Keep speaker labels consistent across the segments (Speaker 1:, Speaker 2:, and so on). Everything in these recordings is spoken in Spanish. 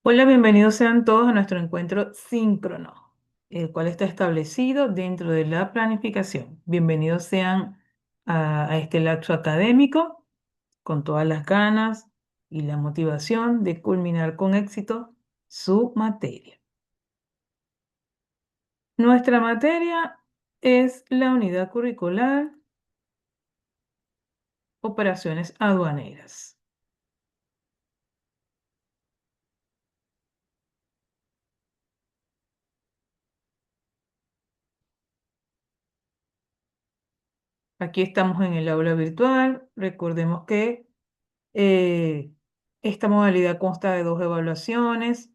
Speaker 1: Hola, bienvenidos sean todos a nuestro encuentro síncrono, el cual está establecido dentro de la planificación. Bienvenidos sean a este lapso académico con todas las ganas y la motivación de culminar con éxito su materia. Nuestra materia es la unidad curricular Operaciones Aduaneras. Aquí estamos en el aula virtual. Recordemos que Eh, esta modalidad consta de dos evaluaciones.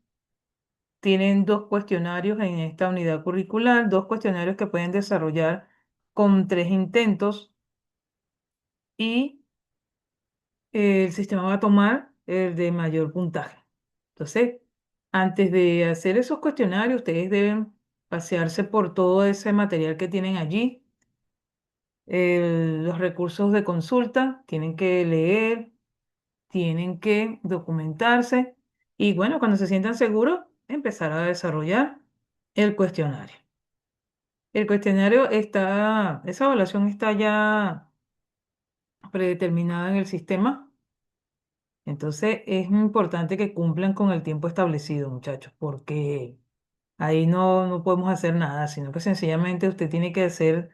Speaker 1: Tienen dos cuestionarios en esta unidad curricular, dos cuestionarios que pueden desarrollar con 3 intentos y el sistema va a tomar el de mayor puntaje. Entonces, antes de hacer esos cuestionarios, ustedes deben pasearse por todo ese material que tienen allí, los recursos de consulta, tienen que leer, tienen que documentarse y bueno, cuando se sientan seguros, empezar a desarrollar el cuestionario. El cuestionario está, esa evaluación está ya predeterminada en el sistema, entonces es muy importante que cumplan con el tiempo establecido, muchachos, porque ahí no podemos hacer nada, sino que sencillamente usted tiene que hacer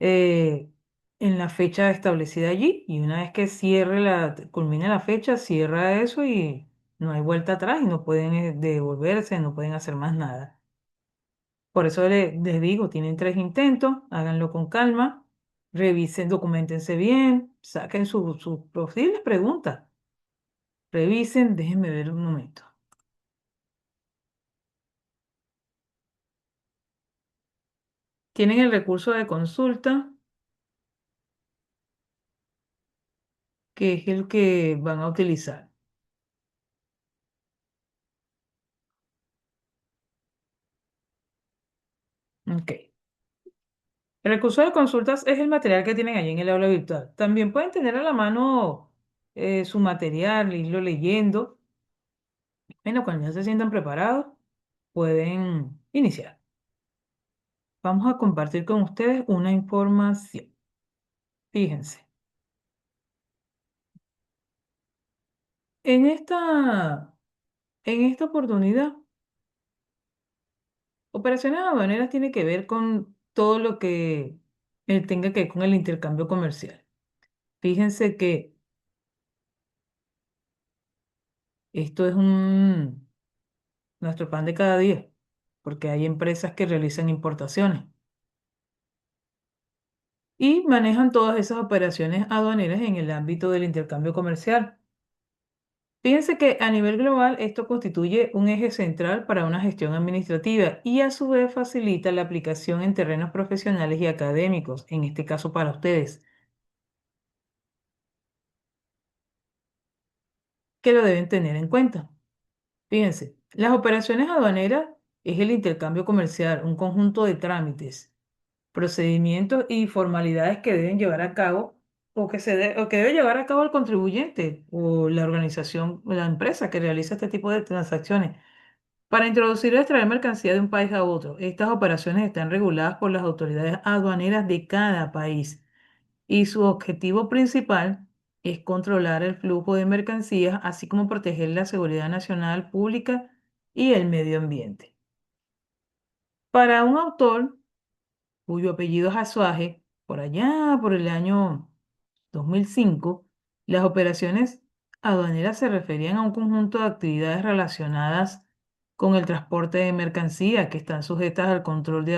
Speaker 1: eh, en la fecha establecida allí y una vez que culmine la fecha, cierra eso y no hay vuelta atrás y no pueden devolverse, no pueden hacer más nada. Por eso les digo, tienen 3 intentos, háganlo con calma, revisen, documentense bien, saquen sus posibles preguntas, revisen, déjenme ver un momento. Tienen el recurso de consulta, que es el que van a utilizar. Ok. El recurso de consultas es el material que tienen allí en el aula virtual. También pueden tener a la mano su material, irlo leyendo. Bueno, cuando ya se sientan preparados, pueden iniciar. Vamos a compartir con ustedes una información. Fíjense, en esta oportunidad, operaciones aduaneras tiene que ver con todo lo que tenga que ver con el intercambio comercial. Fíjense que esto es nuestro pan de cada día, porque hay empresas que realizan importaciones y manejan todas esas operaciones aduaneras en el ámbito del intercambio comercial. Fíjense que a nivel global esto constituye un eje central para una gestión administrativa y a su vez facilita la aplicación en terrenos profesionales y académicos, en este caso para ustedes, que lo deben tener en cuenta. Fíjense, las operaciones aduaneras es el intercambio comercial, un conjunto de trámites, procedimientos y formalidades que deben llevar a cabo o que debe llevar a cabo el contribuyente o la organización o la empresa que realiza este tipo de transacciones para introducir o extraer mercancía de un país a otro. Estas operaciones están reguladas por las autoridades aduaneras de cada país y su objetivo principal es controlar el flujo de mercancías, así como proteger la seguridad nacional pública y el medio ambiente. Para un autor cuyo apellido es Azuaje, por allá por el año 2005, las operaciones aduaneras se referían a un conjunto de actividades relacionadas con el transporte de mercancías que están sujetas al control de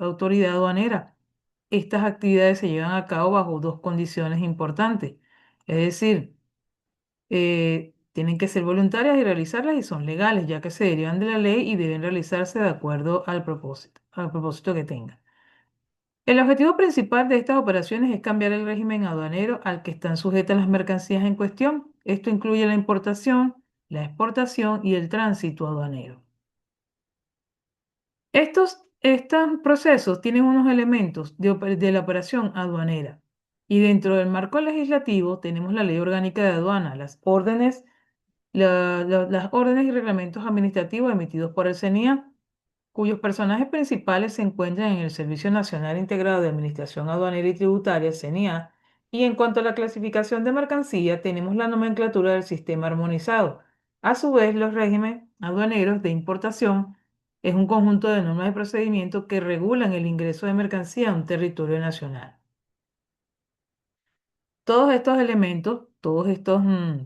Speaker 1: autoridad aduanera. Estas actividades se llevan a cabo bajo dos condiciones importantes, es decir, tienen que ser voluntarias y realizarlas y son legales, ya que se derivan de la ley y deben realizarse de acuerdo al propósito que tengan. El objetivo principal de estas operaciones es cambiar el régimen aduanero al que están sujetas las mercancías en cuestión. Esto incluye la importación, la exportación y el tránsito aduanero. Estos procesos tienen unos elementos de la operación aduanera y dentro del marco legislativo tenemos la Ley Orgánica de Aduana, las órdenes las órdenes y reglamentos administrativos emitidos por el CENIA, cuyos personajes principales se encuentran en el Servicio Nacional Integrado de Administración Aduanera y Tributaria, CENIA, y en cuanto a la clasificación de mercancía, tenemos la nomenclatura del sistema armonizado. A su vez, los regímenes aduaneros de importación es un conjunto de normas y procedimientos que regulan el ingreso de mercancía a un territorio nacional. Todos estos elementos, todos estos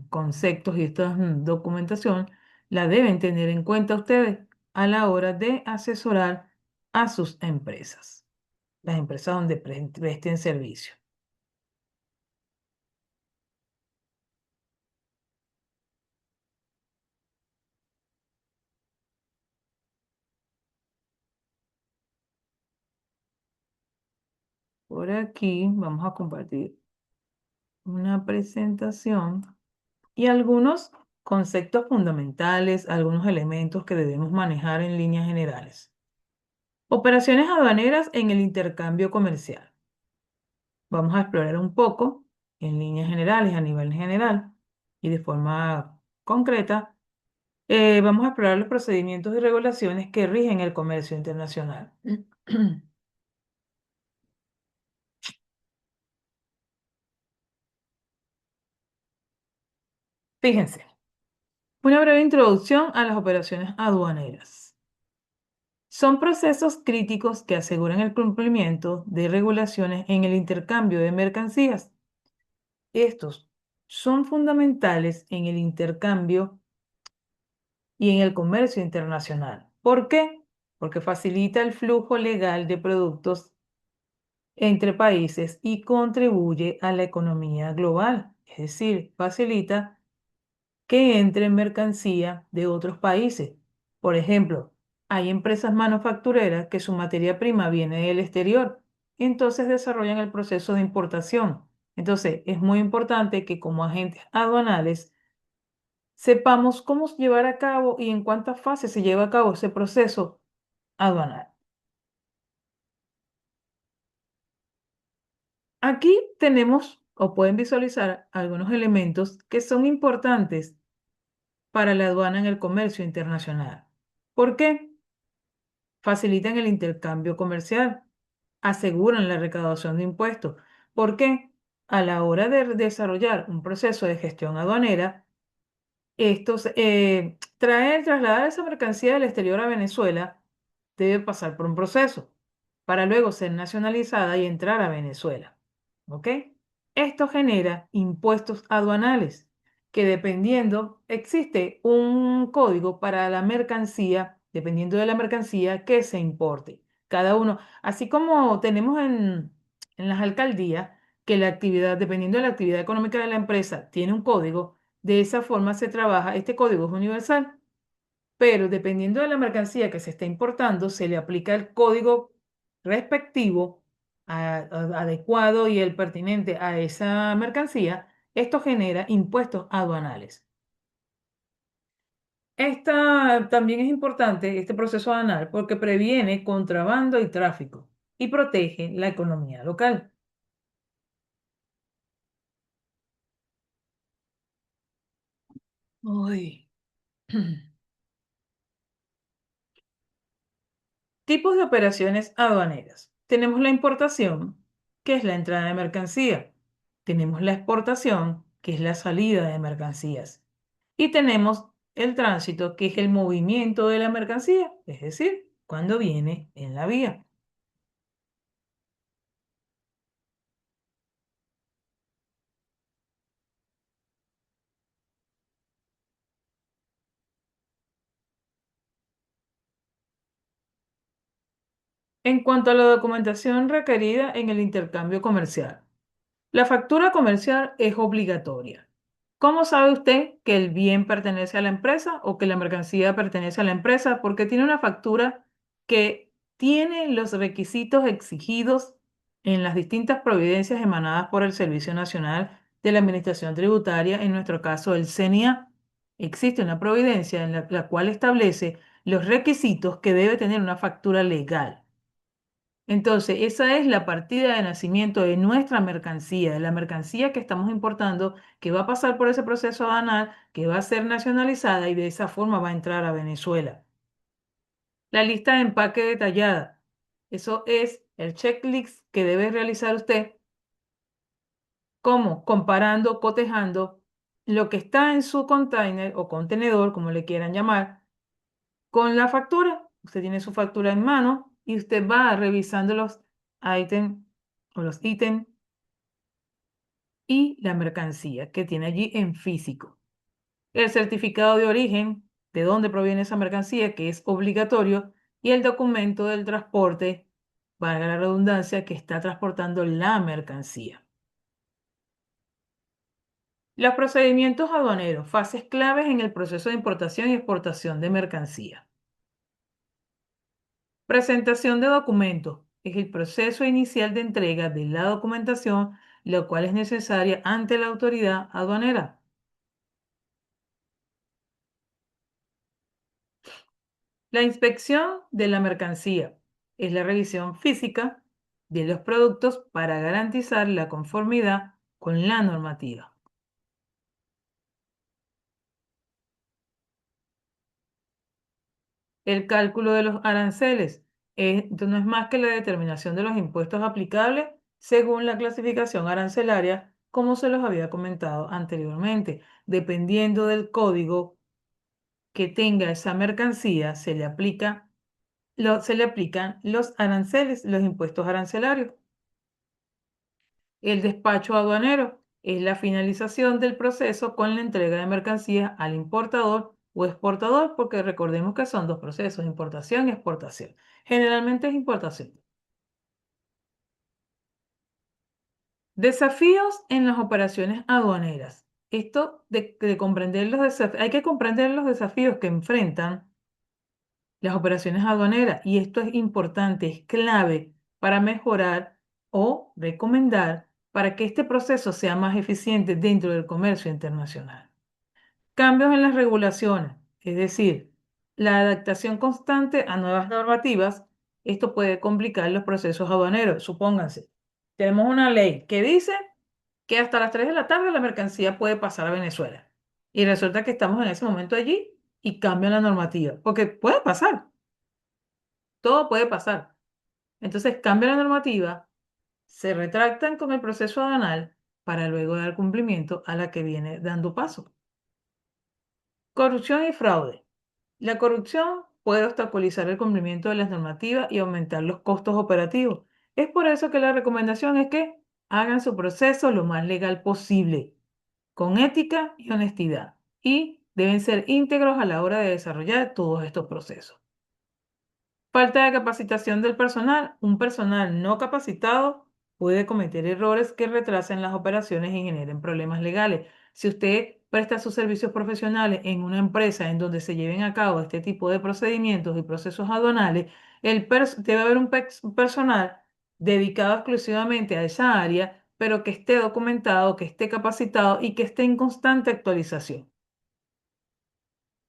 Speaker 1: conceptos y esta documentación la deben tener en cuenta ustedes a la hora de asesorar a sus empresas, las empresas donde presten servicio. Por aquí vamos a compartir una presentación y algunos conceptos fundamentales, algunos elementos que debemos manejar en líneas generales. Operaciones aduaneras en el intercambio comercial. Vamos a explorar un poco en líneas generales, a nivel general y de forma concreta. Vamos a explorar los procedimientos y regulaciones que rigen el comercio internacional. Fíjense, una breve introducción a las operaciones aduaneras. Son procesos críticos que aseguran el cumplimiento de regulaciones en el intercambio de mercancías. Estos son fundamentales en el intercambio y en el comercio internacional. ¿Por qué? Porque facilita el flujo legal de productos entre países y contribuye a la economía global. Es decir, facilita que entre mercancía de otros países. Por ejemplo, hay empresas manufactureras que su materia prima viene del exterior, entonces desarrollan el proceso de importación. Entonces, es muy importante que como agentes aduanales sepamos cómo llevar a cabo y en cuántas fases se lleva a cabo ese proceso aduanal. Aquí tenemos o pueden visualizar algunos elementos que son importantes para la aduana en el comercio internacional. ¿Por qué? Facilitan el intercambio comercial, aseguran la recaudación de impuestos. ¿Por qué? A la hora de desarrollar un proceso de gestión aduanera, trasladar esa mercancía del exterior a Venezuela debe pasar por un proceso para luego ser nacionalizada y entrar a Venezuela. ¿Ok? Esto genera impuestos aduanales que dependiendo, existe un código para la mercancía, dependiendo de la mercancía que se importe. Cada uno, así como tenemos en las alcaldías, que la actividad, dependiendo de la actividad económica de la empresa, tiene un código, de esa forma se trabaja. Este código es universal, pero dependiendo de la mercancía que se está importando, se le aplica el código respectivo, adecuado y el pertinente a esa mercancía. Esto genera impuestos aduanales. Esta también es importante, este proceso aduanal, porque previene contrabando y tráfico y protege la economía local. Uy. Tipos de operaciones aduaneras. Tenemos la importación, que es la entrada de mercancía. Tenemos la exportación, que es la salida de mercancías. Y tenemos el tránsito, que es el movimiento de la mercancía, es decir, cuando viene en la vía. En cuanto a la documentación requerida en el intercambio comercial. La factura comercial es obligatoria. ¿Cómo sabe usted que el bien pertenece a la empresa o que la mercancía pertenece a la empresa? Porque tiene una factura que tiene los requisitos exigidos en las distintas providencias emanadas por el Servicio Nacional de la Administración Tributaria, en nuestro caso el CENIA. Existe una providencia en la cual establece los requisitos que debe tener una factura legal. Entonces, esa es la partida de nacimiento de nuestra mercancía, de la mercancía que estamos importando, que va a pasar por ese proceso aduanal, que va a ser nacionalizada y de esa forma va a entrar a Venezuela. La lista de empaque detallada. Eso es el checklist que debe realizar usted. ¿Cómo? Comparando, cotejando lo que está en su container o contenedor, como le quieran llamar, con la factura. Usted tiene su factura en mano y usted va revisando los ítems o los ítems y la mercancía que tiene allí en físico. El certificado de origen, de dónde proviene esa mercancía, que es obligatorio, y el documento del transporte, valga la redundancia, que está transportando la mercancía. Los procedimientos aduaneros, fases claves en el proceso de importación y exportación de mercancía. Presentación de documentos. Es el proceso inicial de entrega de la documentación, lo cual es necesaria ante la autoridad aduanera. La inspección de la mercancía es la revisión física de los productos para garantizar la conformidad con la normativa. El cálculo de los aranceles esto no es más que la determinación de los impuestos aplicables según la clasificación arancelaria, como se los había comentado anteriormente. Dependiendo del código que tenga esa mercancía, se le aplican los aranceles, los impuestos arancelarios. El despacho aduanero es la finalización del proceso con la entrega de mercancías al importador o exportador, porque recordemos que son dos procesos, importación y exportación. Generalmente es importación. Desafíos en las operaciones aduaneras. Esto de comprender los desafíos, hay que comprender los desafíos que enfrentan las operaciones aduaneras y esto es importante, es clave para mejorar o recomendar para que este proceso sea más eficiente dentro del comercio internacional. Cambios en las regulaciones, es decir, la adaptación constante a nuevas normativas, esto puede complicar los procesos aduaneros. Supónganse, tenemos una ley que dice que hasta las 3 de la tarde la mercancía puede pasar a Venezuela. Y resulta que estamos en ese momento allí y cambian la normativa, porque puede pasar, todo puede pasar. Entonces cambia la normativa, se retractan con el proceso aduanal para luego dar cumplimiento a la que viene dando paso. Corrupción y fraude. La corrupción puede obstaculizar el cumplimiento de las normativas y aumentar los costos operativos. Es por eso que la recomendación es que hagan su proceso lo más legal posible, con ética y honestidad, y deben ser íntegros a la hora de desarrollar todos estos procesos. Falta de capacitación del personal. Un personal no capacitado puede cometer errores que retrasen las operaciones y generen problemas legales. Si usted presta sus servicios profesionales en una empresa en donde se lleven a cabo este tipo de procedimientos y procesos aduanales, debe haber un personal dedicado exclusivamente a esa área, pero que esté documentado, que esté capacitado y que esté en constante actualización.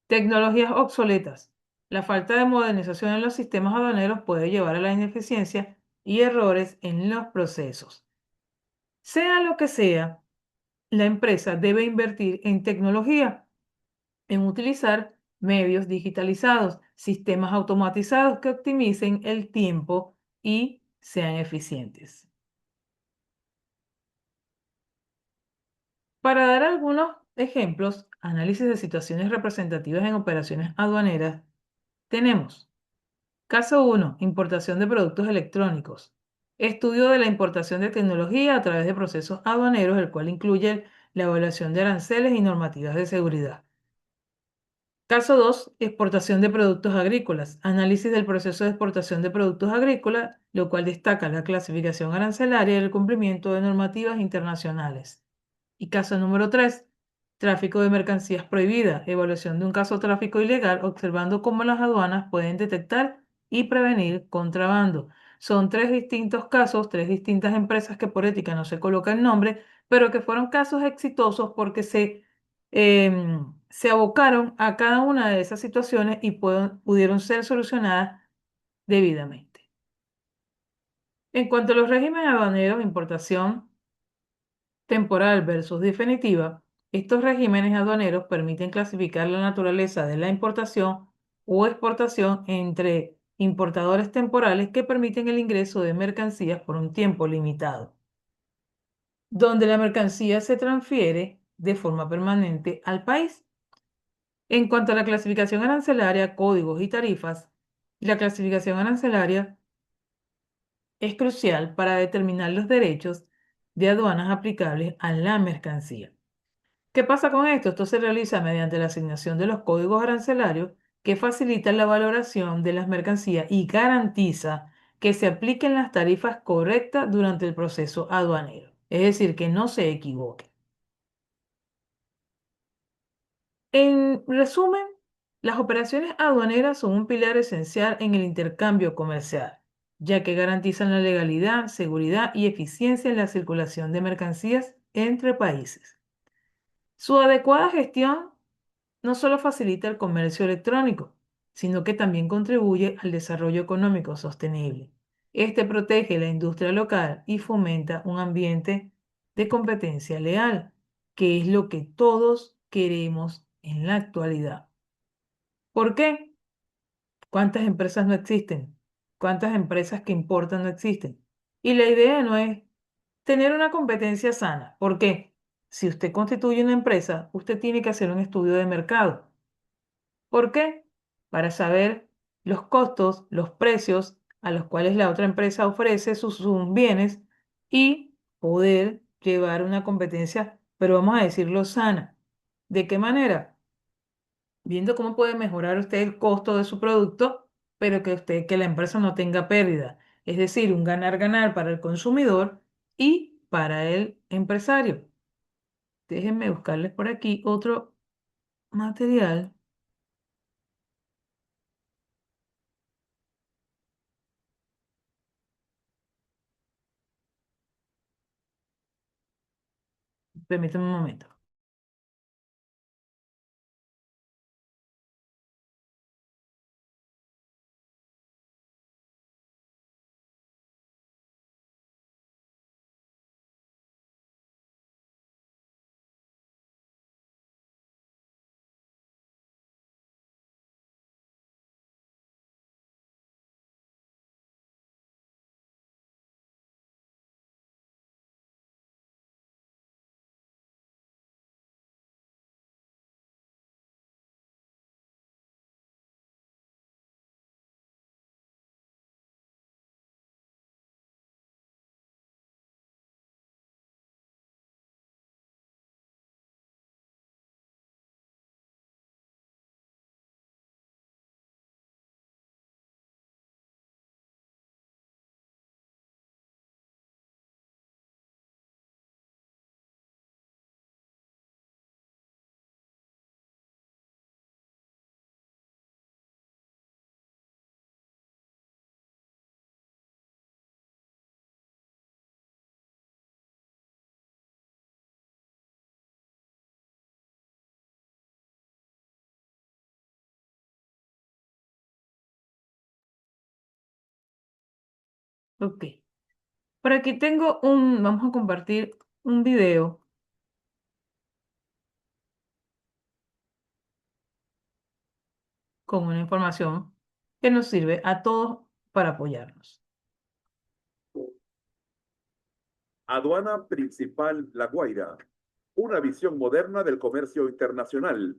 Speaker 1: Tecnologías obsoletas. La falta de modernización en los sistemas aduaneros puede llevar a la ineficiencia y errores en los procesos. Sea lo que sea, la empresa debe invertir en tecnología, en utilizar medios digitalizados, sistemas automatizados que optimicen el tiempo y sean eficientes. Para dar algunos ejemplos, análisis de situaciones representativas en operaciones aduaneras, tenemos Caso 1. Importación de productos electrónicos. Estudio de la importación de tecnología a través de procesos aduaneros, el cual incluye la evaluación de aranceles y normativas de seguridad. Caso 2. Exportación de productos agrícolas. Análisis del proceso de exportación de productos agrícolas, lo cual destaca la clasificación arancelaria y el cumplimiento de normativas internacionales. Y caso número 3, tráfico de mercancías prohibida, evaluación de un caso de tráfico ilegal, observando cómo las aduanas pueden detectar y prevenir contrabando. Son tres distintos casos, tres distintas empresas que por ética no se coloca el nombre, pero que fueron casos exitosos porque se abocaron a cada una de esas situaciones y pudieron ser solucionadas debidamente. En cuanto a los regímenes aduaneros, importación temporal versus definitiva, estos regímenes aduaneros permiten clasificar la naturaleza de la importación o exportación entre importadores temporales que permiten el ingreso de mercancías por un tiempo limitado, donde la mercancía se transfiere de forma permanente al país. En cuanto a la clasificación arancelaria, códigos y tarifas, la clasificación arancelaria es crucial para determinar los derechos de aduanas aplicables a la mercancía. ¿Qué pasa con esto? Esto se realiza mediante la asignación de los códigos arancelarios que facilitan la valoración de las mercancías y garantiza que se apliquen las tarifas correctas durante el proceso aduanero. Es decir, que no se equivoque. En resumen, las operaciones aduaneras son un pilar esencial en el intercambio comercial, ya que garantizan la legalidad, seguridad y eficiencia en la circulación de mercancías entre países. Su adecuada gestión no solo facilita el comercio electrónico, sino que también contribuye al desarrollo económico sostenible. Este protege la industria local y fomenta un ambiente de competencia leal, que es lo que todos queremos en la actualidad. ¿Por qué? ¿Cuántas empresas no existen? ¿Cuántas empresas que importan no existen? Y la idea no es tener una competencia sana. ¿Por qué? Si usted constituye una empresa, usted tiene que hacer un estudio de mercado. ¿Por qué? Para saber los costos, los precios a los cuales la otra empresa ofrece sus bienes y poder llevar una competencia, pero vamos a decirlo sana. ¿De qué manera? Viendo cómo puede mejorar usted el costo de su producto, pero que la empresa no tenga pérdida. Es decir, un ganar-ganar para el consumidor y para el empresario. Déjenme buscarles por aquí otro material. Permítame un momento. Ok. Por aquí vamos a compartir un video con una información que nos sirve a todos para apoyarnos.
Speaker 2: Aduana Principal La Guaira. Una visión moderna del comercio internacional.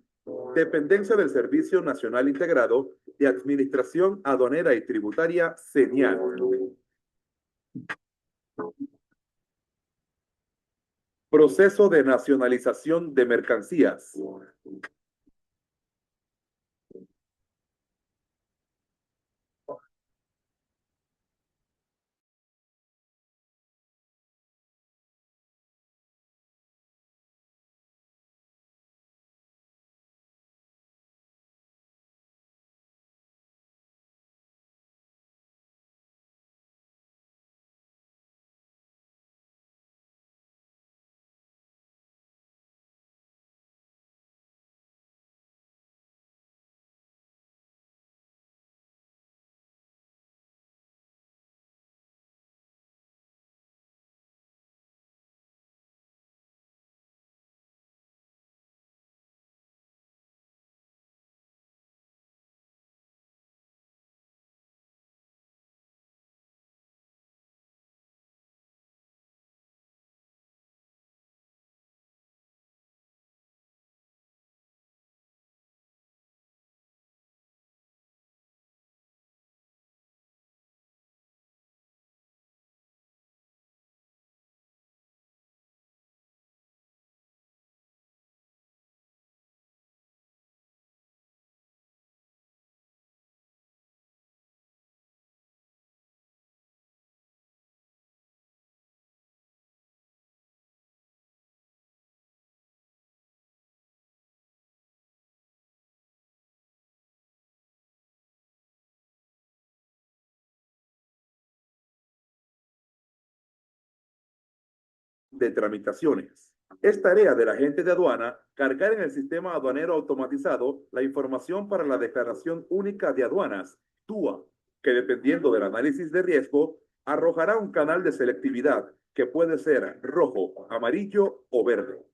Speaker 2: Dependencia del Servicio Nacional Integrado de Administración Aduanera y Tributaria, CENIAT. Proceso de nacionalización de mercancías. de tramitaciones. Es tarea del agente de aduana cargar en el sistema aduanero automatizado la información para la Declaración Única de Aduanas, DUA, que dependiendo del análisis de riesgo, arrojará un canal de selectividad que puede ser rojo, amarillo o verde.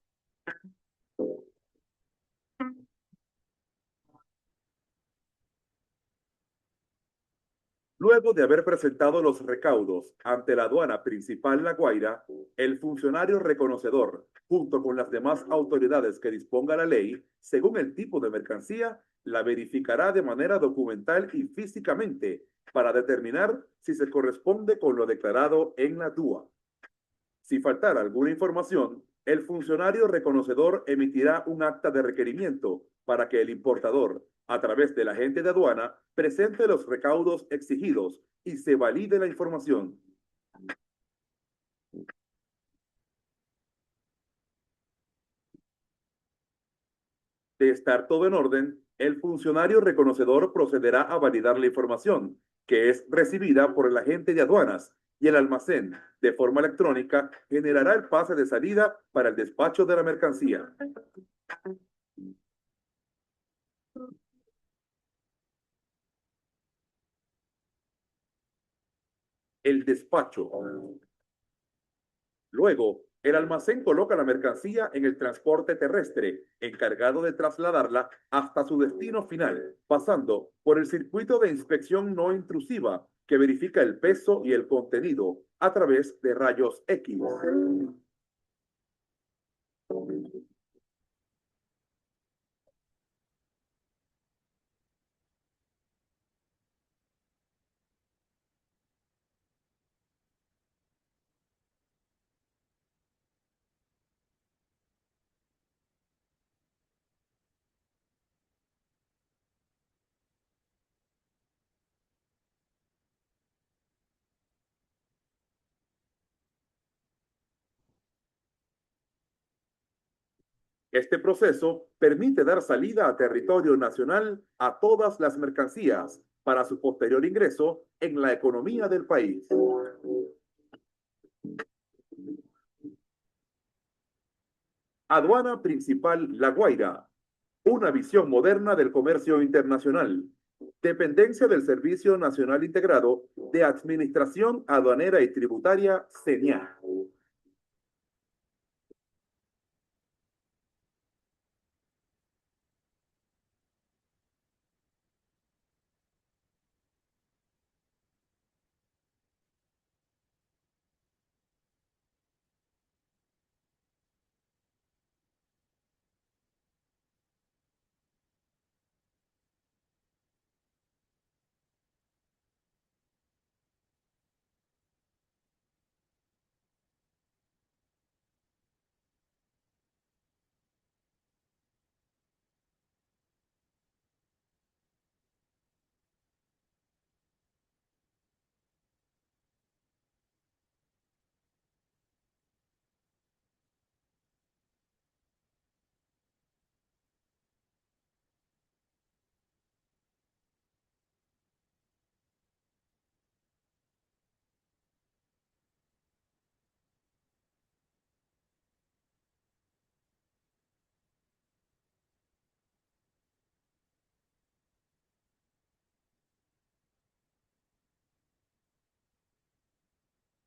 Speaker 2: Luego de haber presentado los recaudos ante la aduana principal La Guaira, el funcionario reconocedor, junto con las demás autoridades que disponga la ley, según el tipo de mercancía, la verificará de manera documental y físicamente para determinar si se corresponde con lo declarado en la DUA. Si faltara alguna información, el funcionario reconocedor emitirá un acta de requerimiento para que el importador, a través del agente de aduana, presente los recaudos exigidos y se valide la información. De estar todo en orden, el funcionario reconocedor procederá a validar la información, que es recibida por el agente de aduanas, y el almacén, de forma electrónica, generará el pase de salida para el despacho de la mercancía. El despacho. Luego, el almacén coloca la mercancía en el transporte terrestre, encargado de trasladarla hasta su destino final, pasando por el circuito de inspección no intrusiva, que verifica el peso y el contenido a través de rayos X. Este proceso permite dar salida a territorio nacional a todas las mercancías para su posterior ingreso en la economía del país. Aduana Principal La Guaira, una visión moderna del comercio internacional. Dependencia del Servicio Nacional Integrado de Administración Aduanera y Tributaria, CENIA.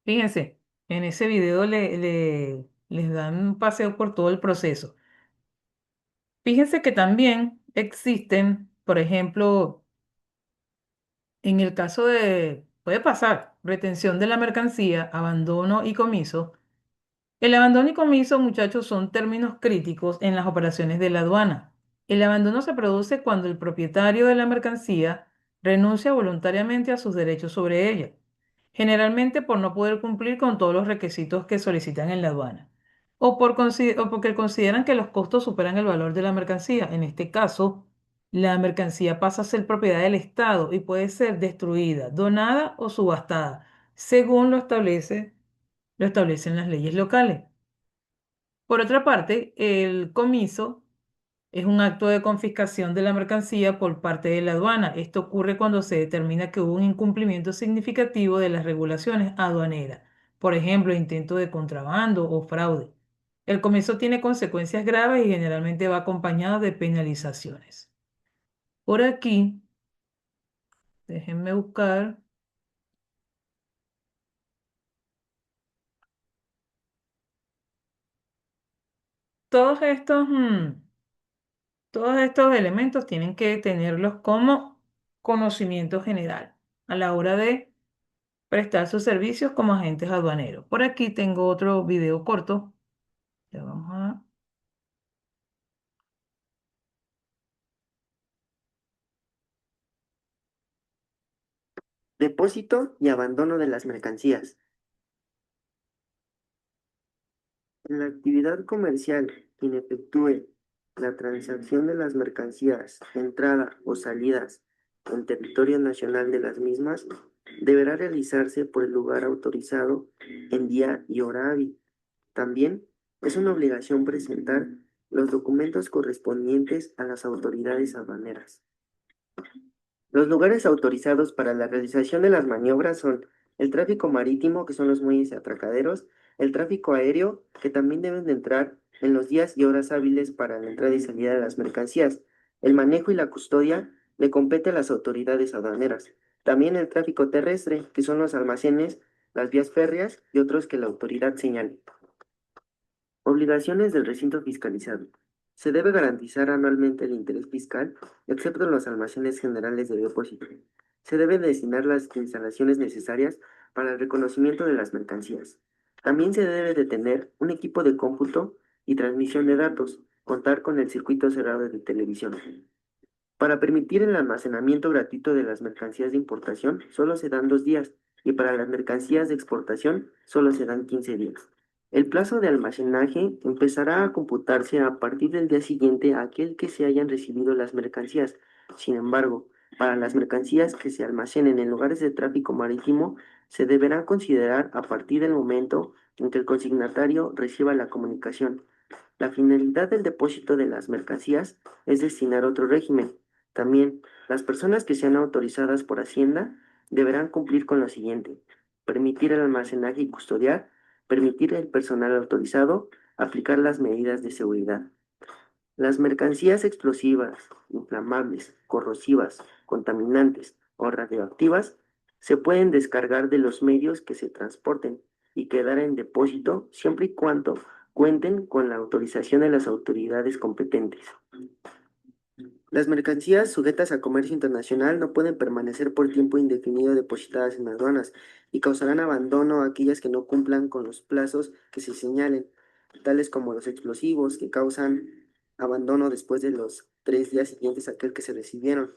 Speaker 1: Fíjense, en ese video les dan un paseo por todo el proceso. Fíjense que también existen, por ejemplo, en el caso de, puede pasar, retención de la mercancía, abandono y comiso. El abandono y comiso, muchachos, son términos críticos en las operaciones de la aduana. El abandono se produce cuando el propietario de la mercancía renuncia voluntariamente a sus derechos sobre ella, generalmente por no poder cumplir con todos los requisitos que solicitan en la aduana, o porque consideran que los costos superan el valor de la mercancía. En este caso, la mercancía pasa a ser propiedad del Estado y puede ser destruida, donada o subastada, según lo establecen las leyes locales. Por otra parte, el comiso es un acto de confiscación de la mercancía por parte de la aduana. Esto ocurre cuando se determina que hubo un incumplimiento significativo de las regulaciones aduaneras. por ejemplo, intento de contrabando o fraude. El comercio tiene consecuencias graves y generalmente va acompañado de penalizaciones. Por aquí, déjenme buscar todos estos, todos estos elementos tienen que tenerlos como conocimiento general a la hora de prestar sus servicios como agentes aduaneros. Por aquí tengo otro video corto. Ya vamos a...
Speaker 3: Depósito y abandono de las mercancías. En la actividad comercial, quien efectúe la transacción de las mercancías, entrada o salidas en territorio nacional de las mismas, deberá realizarse por el lugar autorizado en día y hora hábil. También es una obligación presentar los documentos correspondientes a las autoridades aduaneras. Los lugares autorizados para la realización de las maniobras son el tráfico marítimo, que son los muelles y atracaderos, el tráfico aéreo, que también deben de entrar en los días y horas hábiles para la entrada y salida de las mercancías. El manejo y la custodia le compete a las autoridades aduaneras. También el tráfico terrestre, que son los almacenes, las vías férreas y otros que la autoridad señale. Obligaciones del recinto fiscalizado. Se debe garantizar anualmente el interés fiscal, excepto en los almacenes generales de depósito. Se deben designar las instalaciones necesarias para el reconocimiento de las mercancías. También se debe de tener un equipo de cómputo y transmisión de datos, contar con el circuito cerrado de televisión. Para permitir el almacenamiento gratuito de las mercancías de importación, solo se dan 2 días, y para las mercancías de exportación, solo se dan 15 días. El plazo de almacenaje empezará a computarse a partir del día siguiente a aquel que se hayan recibido las mercancías. Sin embargo, para las mercancías que se almacenen en lugares de tráfico marítimo, se deberá considerar a partir del momento en que el consignatario reciba la comunicación. La finalidad del depósito de las mercancías es destinar otro régimen. También, las personas que sean autorizadas por Hacienda deberán cumplir con lo siguiente: permitir el almacenaje y custodiar, permitir el personal autorizado, aplicar las medidas de seguridad. Las mercancías explosivas, inflamables, corrosivas, contaminantes o radioactivas se pueden descargar de los medios que se transporten y quedar en depósito siempre y cuando cuenten con la autorización de las autoridades competentes. Las mercancías sujetas a comercio internacional no pueden permanecer por tiempo indefinido depositadas en aduanas y causarán abandono a aquellas que no cumplan con los plazos que se señalen, tales como los explosivos, que causan abandono después de los 3 días siguientes a aquel que se recibieron.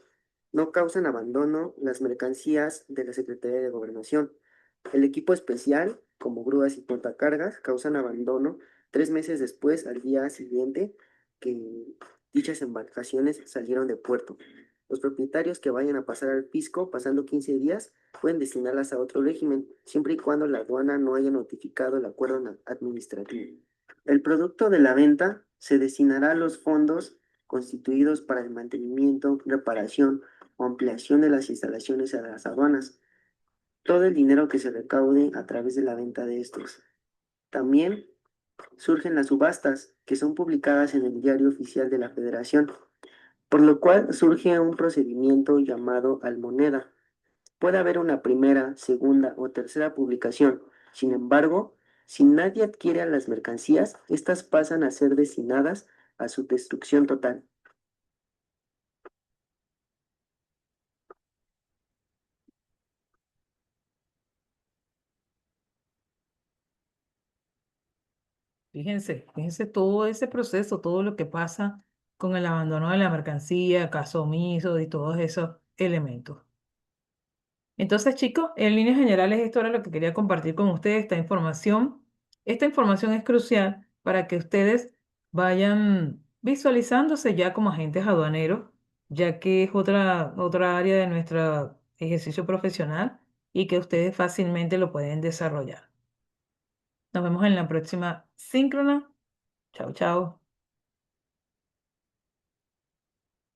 Speaker 3: No causan abandono las mercancías de la Secretaría de Gobernación. El equipo especial, como grúas y portacargas, causan abandono 3 meses después, al día siguiente que dichas embarcaciones salieron de puerto. Los propietarios que vayan a pasar al fisco pasando 15 días pueden destinarlas a otro régimen, siempre y cuando la aduana no haya notificado el acuerdo administrativo. El producto de la venta se destinará a los fondos constituidos para el mantenimiento, reparación o ampliación de las instalaciones a las aduanas. Todo el dinero que se recaude a través de la venta de estos. También surgen las subastas, que son publicadas en el Diario Oficial de la Federación, por lo cual surge un procedimiento llamado almoneda. Puede haber una primera, segunda o tercera publicación. Sin embargo, si nadie adquiere a las mercancías, estas pasan a ser destinadas a su destrucción total.
Speaker 1: Fíjense todo ese proceso, todo lo que pasa con el abandono de la mercancía, caso omiso y todos esos elementos. Entonces, chicos, en líneas generales, esto era lo que quería compartir con ustedes, esta información. Esta información es crucial para que ustedes vayan visualizándose ya como agentes aduaneros, ya que es otra área de nuestro ejercicio profesional y que ustedes fácilmente lo pueden desarrollar. Nos vemos en la próxima síncrona. Chao, chao.